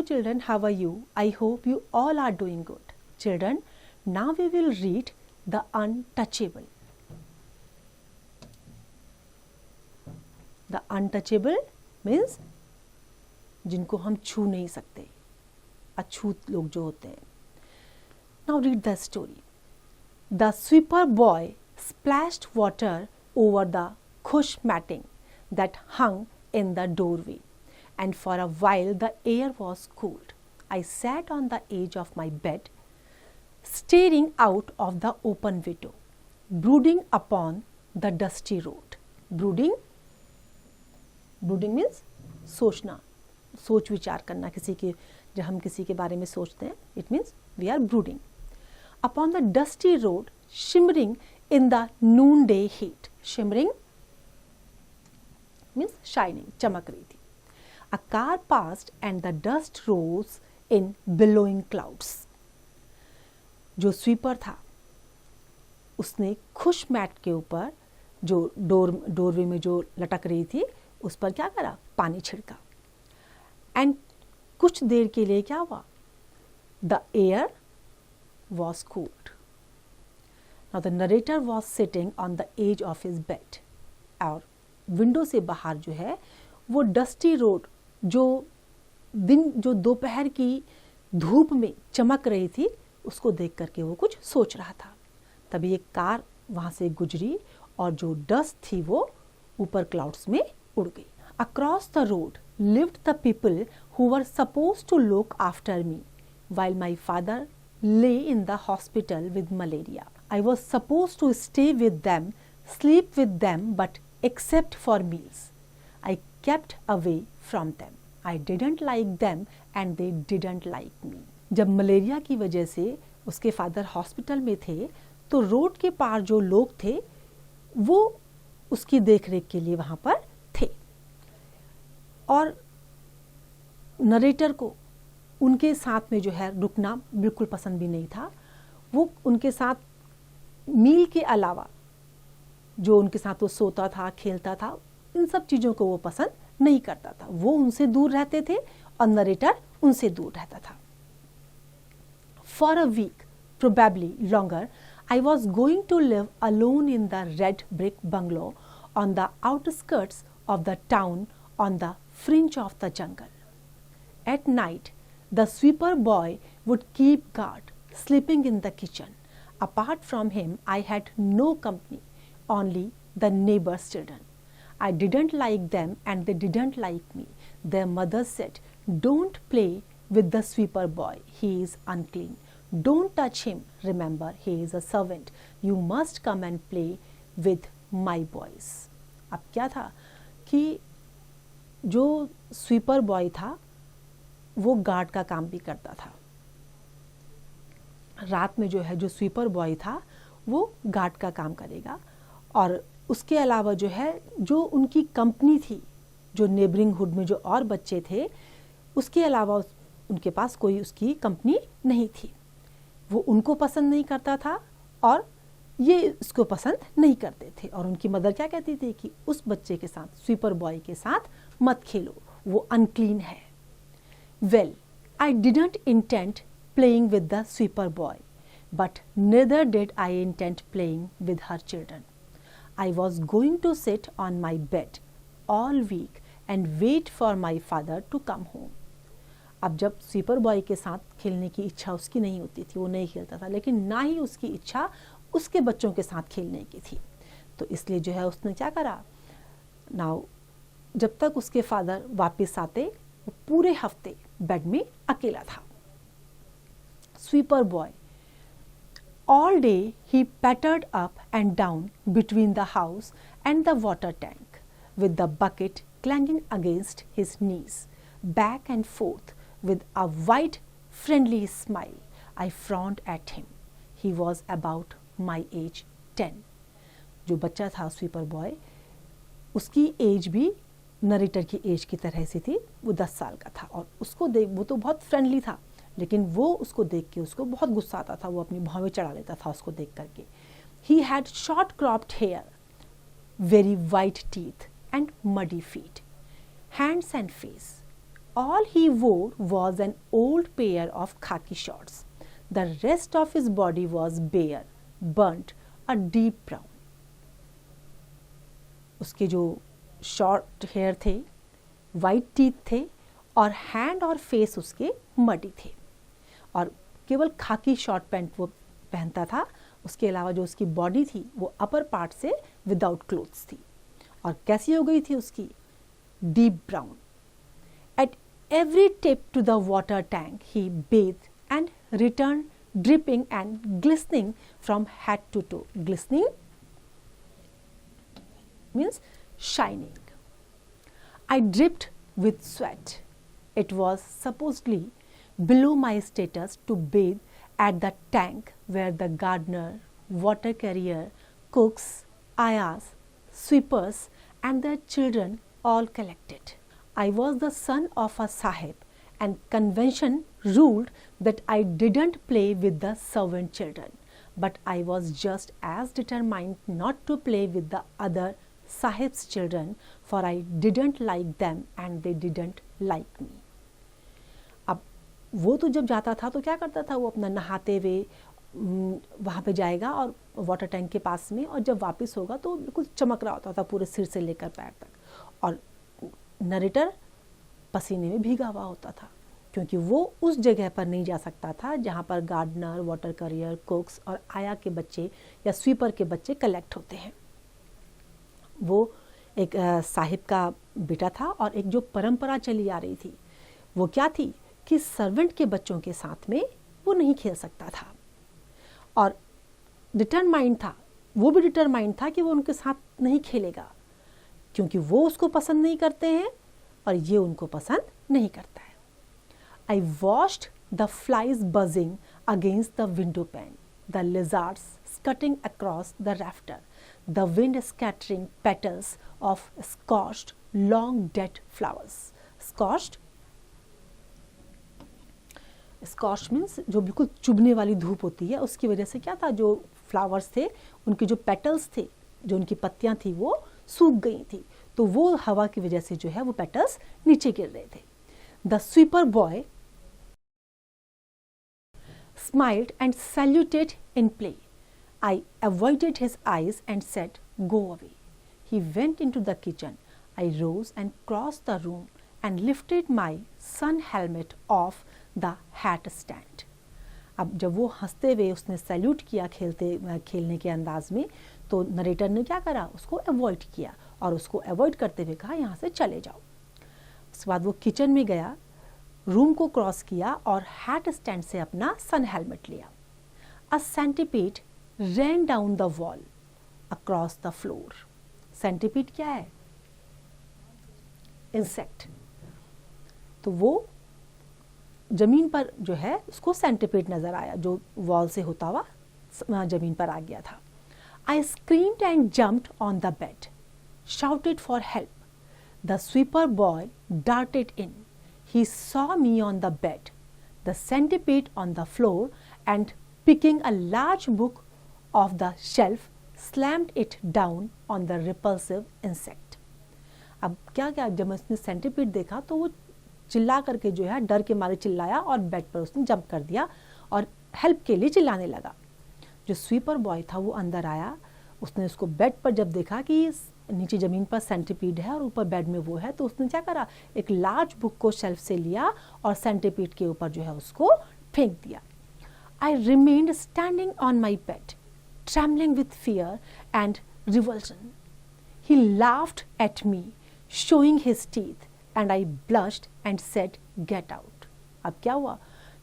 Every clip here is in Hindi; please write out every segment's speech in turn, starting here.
children, how are you? I hope you all are doing good. Children, now we will read The Untouchable. The untouchable means जिनको हम छू नहीं सकते, अछूत लोग जो होते हैं. Now read the story. The sweeper boy splashed water over the khush matting that hung in the doorway, and for a while the air was cooled. I sat on the edge of my bed, staring out of the open window, brooding upon the dusty road. Brooding means सोचना, सोच विचार करना. किसी के, जब हम किसी के बारे में सोचते हैं, it means we are brooding. Upon the dusty road, shimmering in the noonday heat. Shimmering means shining, चमक रही थी. A car passed and the dust rose in billowing clouds. जो स्वीपर था उसने खुश मैट के ऊपर जो डोरवे में जो लटक रही थी उस पर क्या करा, पानी छिड़का. एंड कुछ देर के लिए क्या हुआ, the air was cooled. Now the narrator was sitting on the edge of his bed. और विंडो से बाहर जो है वो डस्टी रोड, जो दोपहर की धूप में चमक रही थी, उसको देख करके वो कुछ सोच रहा था. तभी एक कार वहां से गुजरी और जो डस्ट थी वो ऊपर क्लाउड्स में उड़ गई. Across the road lived the people who were supposed to look after me while my father lay in the hospital with malaria. I was supposed to stay with them, sleep with them, but except for meals, I kept away from them. I didn't like them and they didn't like me. जब मलेरिया की वजह से उसके फादर हॉस्पिटल में थे तो रोड के पार जो लोग थे वो उसकी देखरेख के लिए वहां पर थे, और नरेटर को उनके साथ में जो है रुकना बिल्कुल पसंद भी नहीं था. वो उनके साथ मील के अलावा जो उनके साथ वो सोता था, खेलता था, इन सब चीज़ों को वो पसंद नहीं करता था. वो उनसे दूर रहते थे और नरेटर उनसे दूर रहता था. For a week, probably longer, I was going to live alone in the red brick bungalow on the outskirts of the town on the fringe of the jungle. At night, the sweeper boy would keep guard, sleeping in the kitchen. Apart from him, I had no company, only the neighbors' children. I didn't like them and they didn't like me. Their mother said, "Don't play with the sweeper boy, he is unclean. Don't touch him, remember, he is a servant. You must come and play with my boys." अब क्या था कि जो स्वीपर बॉय था वो गार्ड का काम भी करता था. रात में जो है जो स्वीपर बॉय था वो गार्ड का काम करेगा, और उसके अलावा जो है जो उनकी कंपनी थी, जो नेबरिंग हुड में जो और बच्चे थे, उसके अलावा उनके पास कोई उसकी कंपनी नहीं थी. वो उनको पसंद नहीं करता था और ये इसको पसंद नहीं करते थे. और उनकी मदर क्या कहती थी कि उस बच्चे के साथ, स्वीपर बॉय के साथ मत खेलो, वो अनक्लीन है. Well, I didn't intend playing with the sweeper boy, but neither did I intend playing with her children. I was going to sit on my bed all week and wait for my father to come home. अब जब स्वीपर बॉय के साथ खेलने की इच्छा उसकी नहीं होती थी, वो नहीं खेलता था, लेकिन ना ही उसकी इच्छा उसके बच्चों के साथ खेलने की थी, तो इसलिए जो है उसने क्या करा, नाउ जब तक उसके फादर वापस आते वो पूरे हफ्ते बेड में अकेला था. Sweeper boy all day he pattered up and down between the house and the water tank with the bucket clanging against his knees, back and forth with a wide friendly smile. I frowned at him. He was about my age 10. जो बच्चा था स्वीपर बॉय, उसकी एज भी नरेटर की एज की तरह से थी. वो 10 साल का था और उसको देख, वो तो बहुत फ्रेंडली था, लेकिन वो उसको देख के उसको बहुत गुस्सा आता था. वो अपनी भौवें चढ़ा लेता था उसको देख करके. He had short cropped hair, very white teeth and muddy feet, hands and face All he wore was an old pair of khaki shorts. The rest of his body was bare, burnt, a deep brown. उसके जो शॉर्ट हेयर थे, वाइट टीथ थे और हैंड और फेस उसके मडी थे और केवल खाकी शॉर्ट पैंट वो पहनता था. उसके अलावा जो उसकी बॉडी थी वो अपर पार्ट से विदाउट क्लोथ्स थी. और कैसी हो गई थी उसकी? Deep brown. At every trip to the water tank he bathed and returned dripping and glistening from head to toe. Glistening means shining. I dripped with sweat. It was supposedly below my status to bathe at the tank where the gardener, water carrier, cooks, ayahs, sweepers and their children all collected. I was the son of a sahib and convention ruled that I didn't play with the servant children, but I was just as determined not to play with the other sahib's children, for I didn't like them and they didn't like me. अब वो तो जब जाता था तो क्या करता था? वो अपना नहाते हुए वहाँ पे जाएगा और वाटर टैंक के पास में, और जब वापस होगा तो बिल्कुल चमक रहा होता था पूरे सिर से लेकर पैर तक, और नरेटर पसीने में भीगा हुआ होता था क्योंकि वो उस जगह पर नहीं जा सकता था जहाँ पर गार्डनर, वाटर कैरियर, कुक्स और आया के बच्चे या स्वीपर के बच्चे कलेक्ट होते हैं. वो एक साहिब का बेटा था और एक जो परंपरा चली आ रही थी वो क्या थी कि सर्वेंट के बच्चों के साथ में वो नहीं खेल सकता था. और डिटरमाइंड था, वो भी डिटरमाइंड था कि वो उनके साथ नहीं खेलेगा क्योंकि वो उसको पसंद नहीं करते हैं और ये उनको पसंद नहीं करता है. I watched the flies buzzing against the window pane, the lizards scuttling across the rafter, the wind scattering petals of scorched, long dead flowers. Scorched means जो बिल्कुल चुभने वाली धूप होती है, उसकी वजह से क्या था, जो फ्लावर्स थे उनके जो पेटल्स थे, जो उनकी पत्तियां थी वो सूख गई थी, तो वो हवा की वजह से जो है वो पेटल्स नीचे गिर रहे थे. The sweeper boy smiled and saluted in play. I avoided his eyes and said, "Go away." He went into the kitchen. I rose and crossed the room and lifted my sun helmet off the hat stand. अब जब वो हंसते हुए उसने सैल्यूट किया खेलने के अंदाज में, तो नरेटर ने क्या करा? उसको अवॉइड किया और उसको अवॉइड करते हुए कहा यहाँ से चले जाओ. उसके बाद वो किचन में गया, रूम को क्रॉस किया और हैट स्टैंड से अपना सन हेलमेट लिया. A centipede ran down the wall across the floor. Centipede क्या है? इंसेक्ट. तो वो जमीन पर जो है उसको सेंटीपीड नजर आया जो वॉल से होता हुआ जमीन पर आ गया था. I screamed and jumped on the bed, shouted for help. The sweeper boy darted in. He saw me on the bed, the centipede on the floor, and picking a large book off the shelf, slammed it down on the repulsive insect. अब क्या क्या, जब उसने सेंटीपीड देखा तो वो चिल्ला करके जो है डर के मारे चिल्लाया और बेड पर उसने जंप कर दिया और हेल्प के लिए चिल्लाने लगा. जो स्वीपर बॉय था वो अंदर आया, उसने उसको बेड पर जब देखा कि नीचे ज़मीन पर सेंटीपीड है और ऊपर बेड में वो है, तो उसने क्या करा? एक लार्ज बुक को शेल्फ से लिया और सेंटीपीड के ऊपर जो है उसको फेंक दिया. I remained standing on my bed, trembling with fear and revulsion. He laughed at me, showing his teeth, and I blushed and said, get out. अब क्या हुआ?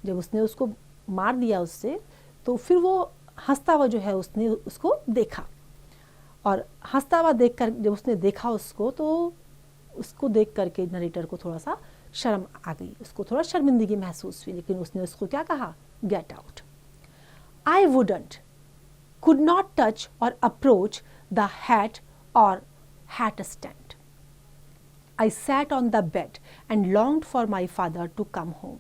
जब उसने उसको मार दिया उससे, तो फिर वो हंसता हुआ जो है उसने उसको देखा, और हंसता हुआ देखकर जब उसने देखा उसको, तो उसको देख करके नरेटर को थोड़ा सा शर्म आ गई, उसको थोड़ा शर्मिंदगी महसूस हुई, लेकिन उसने उसको क्या कहा? Get out. I wouldn't, could not touch or approach the hat और hat stand. I sat on the bed and longed for my father to come home.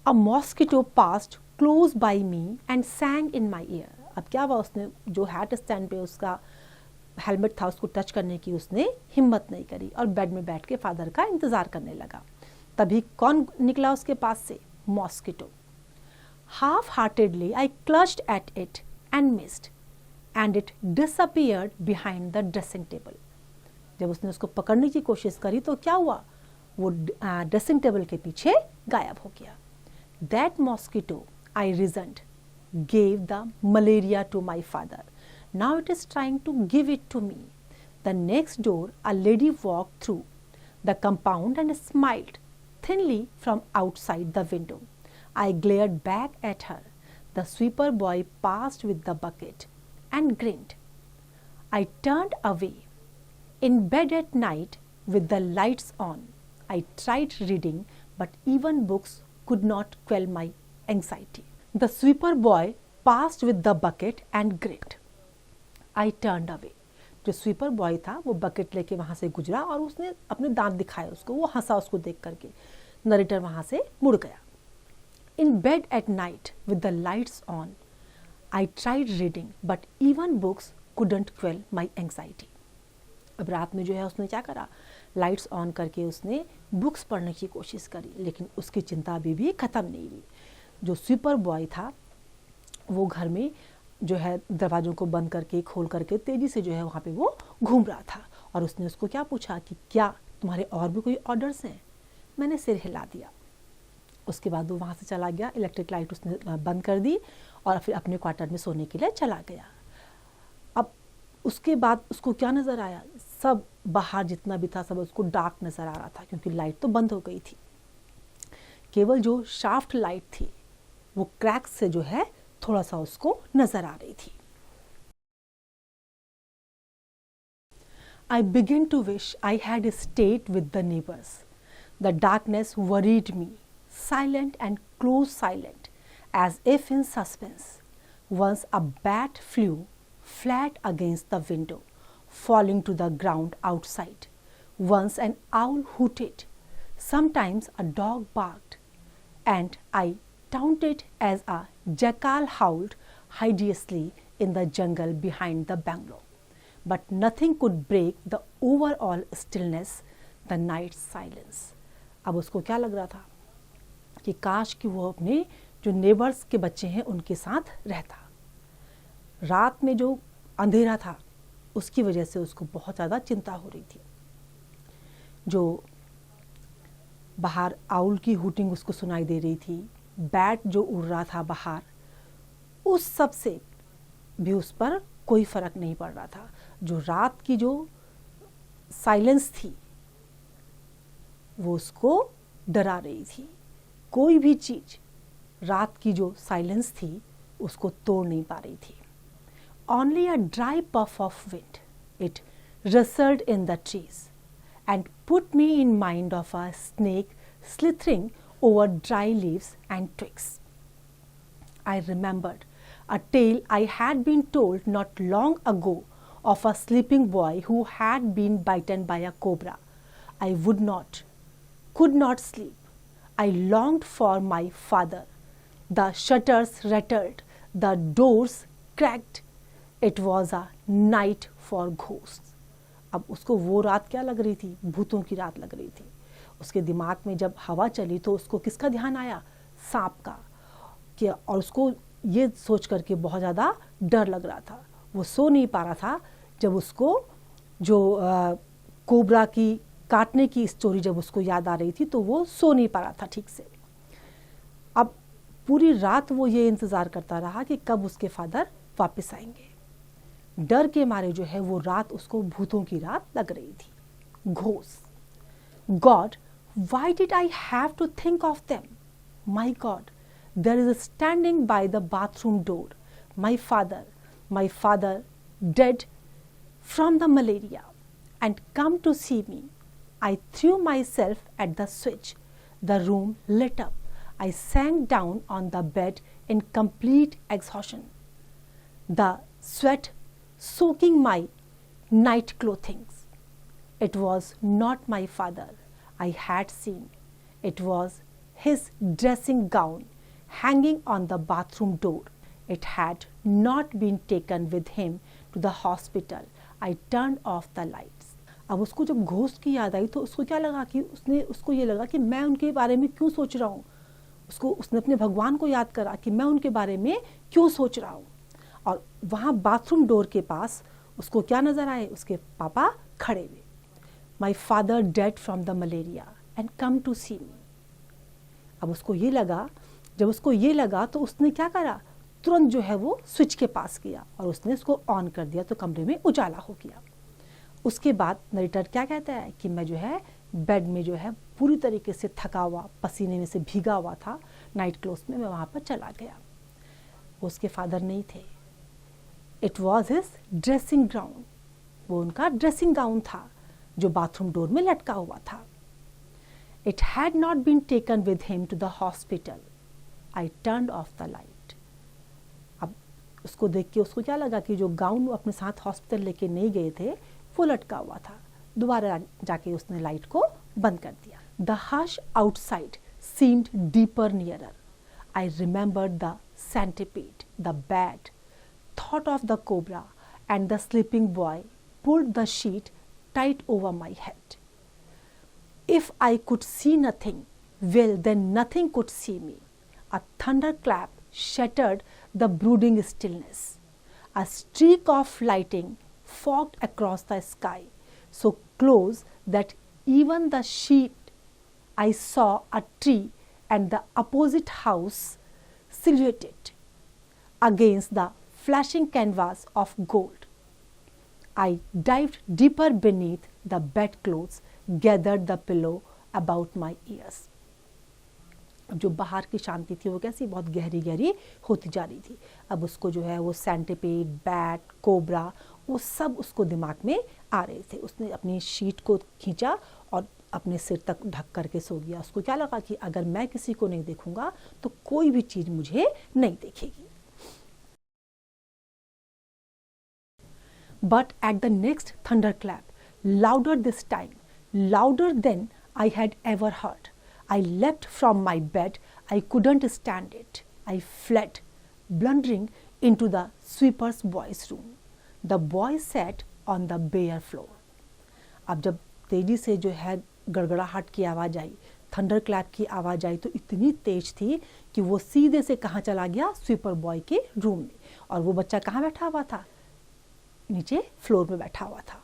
A mosquito passed close by me and sang in my ear. अब क्या हुआ? उसने जो हैट स्टैंड पे उसका हेलमेट था उसको टच करने की उसने हिम्मत नहीं करी और बेड में बैठ के फादर का इंतज़ार करने लगा. तभी कौन निकला उसके पास से? Mosquito. Half heartedly I clutched at it and missed and it disappeared behind the dressing table. जब उसने उसको पकड़ने की कोशिश करी तो क्या हुआ? वो ड्रेसिंग टेबल के पीछे गायब हो गया। That mosquito I reasoned gave the malaria to my father. Now it is trying to give it to me. The next door, a lady walked through the compound and smiled thinly from outside the window. I glared back at her. The sweeper boy passed with the bucket and grinned. I turned away. In bed at night with the lights on, I tried reading, but even books could not quell my anxiety. The sweeper boy passed with the bucket and grinned. I turned away. जो स्वीपर बॉय था वो बकेट लेके वहाँ से गुजरा और उसने अपने दांत दिखाए उसको, वो हंसा उसको देख करके। नरेटर वहाँ से मुड़ गया। In bed at night with the lights on, I tried reading, but even books couldn't quell my anxiety. अब रात में जो है उसने क्या करा? लाइट्स ऑन करके उसने बुक्स पढ़ने की कोशिश करी, लेकिन उसकी चिंता अभी भी ख़त्म नहीं हुई। जो स्वीपर बॉय था वो घर में जो है दरवाज़ों को बंद करके खोल करके तेज़ी से जो है वहाँ पे वो घूम रहा था और उसने उसको क्या पूछा कि क्या तुम्हारे और भी कोई ऑर्डर्स हैं? मैंने सिर हिला दिया। उसके बाद वो वहाँ से चला गया, इलेक्ट्रिक लाइट उसने बंद कर दी और फिर अपने क्वार्टर में सोने के लिए चला गया। अब उसके बाद उसको क्या नज़र आया? सब बाहर जितना भी था सब उसको डार्क नज़र आ रहा था क्योंकि लाइट तो बंद हो गई थी। केवल जो शाफ्ट लाइट थी वो क्रैक्स से जो है थोड़ा सा उसको नजर आ रही थी। I began to wish I had stayed with the neighbors. The darkness worried me, silent and close silent, as if in suspense. Once a bat flew flat against the window, falling to the ground outside. Once an owl hooted. Sometimes a dog barked, and I taunted as a jackal howled hideously in the jungle behind the bungalow. But nothing could break the overall stillness, the night's silence. अब उसको क्या लग रहा था कि काश कि वो अपने जो नेबर्स के बच्चे हैं उनके साथ रहता। रात में जो अंधेरा था उसकी वजह से उसको बहुत ज़्यादा चिंता हो रही थी। जो बाहर आउल की हूटिंग उसको सुनाई दे रही थी, बैट जो उड़ रहा था बाहर, उस सब से भी उस पर कोई फर्क नहीं पड़ रहा था। जो रात की जो साइलेंस थी वो उसको डरा रही थी। कोई भी चीज़ रात की जो साइलेंस थी उसको तोड़ नहीं पा रही थी। Only a dry puff of wind, it rustled in the trees and put me in mind of a snake slithering over dry leaves and twigs. I remembered a tale I had been told not long ago of a sleeping boy who had been bitten by a cobra. I could not sleep. I longed for my father. The shutters rattled, the doors cracked. It was a night for ghosts. अब उसको वो रात क्या लग रही थी? भूतों की रात लग रही थी। उसके दिमाग में जब हवा चली तो उसको किसका ध्यान आया? सांप का। कि और उसको ये सोच करके बहुत ज़्यादा डर लग रहा था। वो सो नहीं पा रहा था जब उसको जो कोबरा की काटने की स्टोरी जब उसको याद आ रही थी तो वो सो नहीं पा रहा था ठीक से। अब पूरी रात वो ये इंतज़ार करता रहा कि कब उसके फादर वापस आएंगे। डर के मारे जो है वो रात उसको भूतों की रात लग रही थी। Ghost. God, why did I have to think of them? My God, there is a standing by the bathroom door. My father dead from the malaria and come to see me. I threw myself at the switch. The room lit up. I sank down on the bed in complete exhaustion. The sweat soaking my night clothing. It was not my father I had seen. It was his dressing gown hanging on the bathroom door. It had not been taken with him to the hospital. I turned off the lights. अब उसको जब घोस्ट की याद आई तो उसको क्या लगा कि उसको ये लगा कि मैं उनके बारे में क्यों सोच रहा हूँ। उसने अपने भगवान को याद करा कि मैं उनके बारे में क्यों सोच रहा हूँ। और वहाँ बाथरूम डोर के पास उसको क्या नज़र आए, उसके पापा खड़े हुए। My father dead from the malaria and come to see me. अब उसको ये लगा, जब उसको ये लगा तो उसने क्या करा, तुरंत जो है वो स्विच के पास किया और उसने उसको ऑन कर दिया तो कमरे में उजाला हो गया। उसके बाद नरेटर क्या कहता है कि मैं जो है बेड में जो है पूरी तरीके से थका हुआ, पसीने में से भीगा हुआ था, नाइट क्लोथ में मैं वहाँ पर चला गया। वो उसके फादर नहीं थे, it was his dressing gown. वो उनका ड्रेसिंग गाउन था जो बाथरूम डोर में लटका हुआ था। It had not been taken with him to the hospital. I turned off the light. अब उसको देख के उसको क्या लगा कि जो गाउन वो अपने साथ हॉस्पिटल लेके नहीं गए थे वो लटका हुआ था। दोबारा जाके उसने लाइट को बंद कर दिया। The hush outside seemed deeper nearer. I remembered the centipede, the bat, thought of the cobra, and the sleeping boy pulled the sheet tight over my head. If I could see nothing, well, then nothing could see me. A thunderclap shattered the brooding stillness. A streak of lightning fogged across the sky, so close that even the sheet I saw a tree and the opposite house silhouetted against the flashing canvas of gold. I dived deeper beneath the bedclothes, gathered the pillow about my ears. जो बाहर की शांति थी वो कैसी बहुत गहरी गहरी होती जा रही थी। अब उसको जो है वो सेंटिपेड, बैट, कोबरा, वो सब उसको दिमाग में आ रहे थे। उसने अपनी शीट को खींचा और अपने सिर तक ढक करके सो गया। उसको क्या लगा कि अगर मैं किसी को नहीं देखूंगा तो कोई भी चीज मुझे नहीं देखेगी। But at the next thunderclap, louder this time, louder than I had ever heard, I leapt from my bed. I couldn't stand it. I fled, blundering into the sweeper's boy's room. The boy sat on the bare floor. अब जब तेजी से जो है गड़गड़ाहट की आवाज़ आई, थंडर क्लैप की आवाज़ आई तो इतनी तेज थी कि वो सीधे से कहाँ चला गया, स्वीपर बॉय के रूम में। और वो बच्चा कहाँ बैठा हुआ था, नीचे फ्लोर में बैठा हुआ था।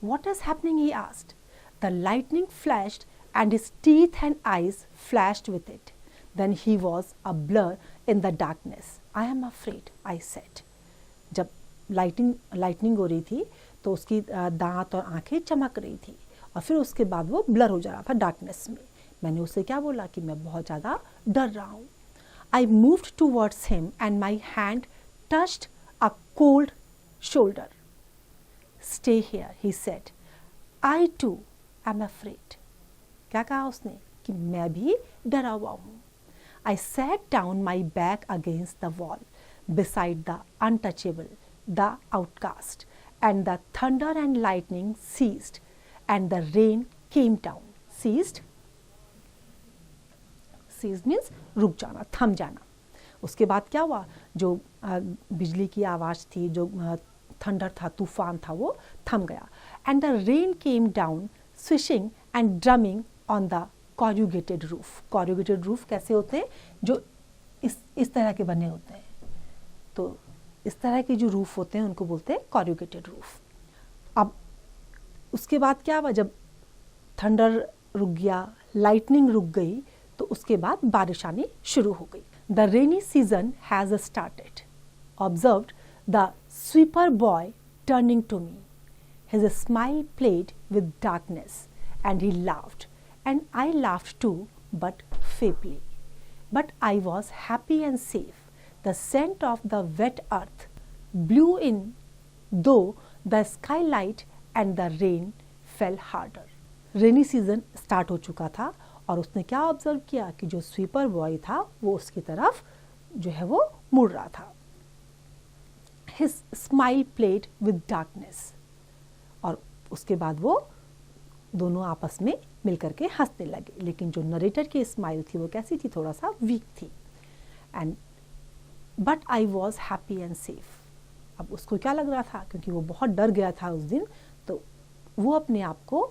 What is happening? he asked. The lightning flashed and his teeth and eyes flashed with it. Then he was a blur in the darkness. I am afraid, I said. जब लाइटनिंग हो रही थी तो उसकी दांत और आंखें चमक रही थी और फिर उसके बाद वो ब्लर हो जा रहा था डार्कनेस में। मैंने उससे क्या बोला कि मैं बहुत ज़्यादा डर रहा हूँ। I moved towards him and my hand touched a cold shoulder. Stay here, he said. I too am afraid. क्या कहा उसने कि मैं भी डरा हुआ हूँ। I sat down my back against the wall, beside the untouchable, the outcast, and the thunder and lightning ceased, and the rain came down. Ceased means रुक जाना, थम जाना। उसके बाद क्या हुआ, जो बिजली की आवाज़ थी, जो थंडर था, तूफान था, वो थम गया। And the rain came down swishing and drumming on the corrugated roof. Corrugated roof कैसे होते हैं, जो इस तरह के बने होते हैं। तो इस तरह के जो रूफ होते हैं उनको बोलते हैं कॉर्रुगेटेड रूफ। अब उसके बाद क्या हुआ, जब थंडर रुक गया, लाइटनिंग रुक गई, तो उसके बाद बारिश आनी शुरू हो गई। The rainy season has started, observed the sweeper boy turning to me. His smile played with darkness, and he laughed, and I laughed too, but feebly. But I was happy and safe. The scent of the wet earth blew in, though the skylight and the rain fell harder. Rainy season start हो चुका था और उसने क्या ऑब्जर्व किया कि जो स्वीपर बॉय था वो उसकी तरफ जो है वो मुड़ रहा था। His smile played with darkness. और उसके बाद वो दोनों आपस में मिलकर के हंसने लगे। लेकिन जो नरेटर की स्माइल थी वो कैसी थी, थोड़ा सा वीक थी। And but I was happy and safe. अब उसको क्या लग रहा था, क्योंकि वो बहुत डर गया था उस दिन, तो वो अपने आप को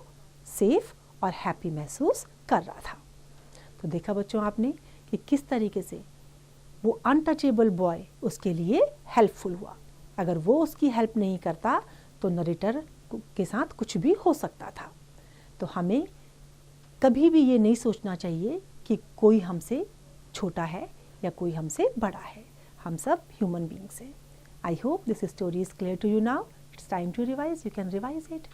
सेफ और हैप्पी महसूस कर रहा था। तो देखा बच्चों आपने कि किस तरीके से वो अनटचेबल बॉय उसके लिए हेल्पफुल हुआ। अगर वो उसकी हेल्प नहीं करता तो नरेटर के साथ कुछ भी हो सकता था। तो हमें कभी भी ये नहीं सोचना चाहिए कि कोई हमसे छोटा है या कोई हमसे बड़ा है। हम सब ह्यूमन बीइंग्स हैं। I hope this story is clear to you now. It's time to revise. You can revise it.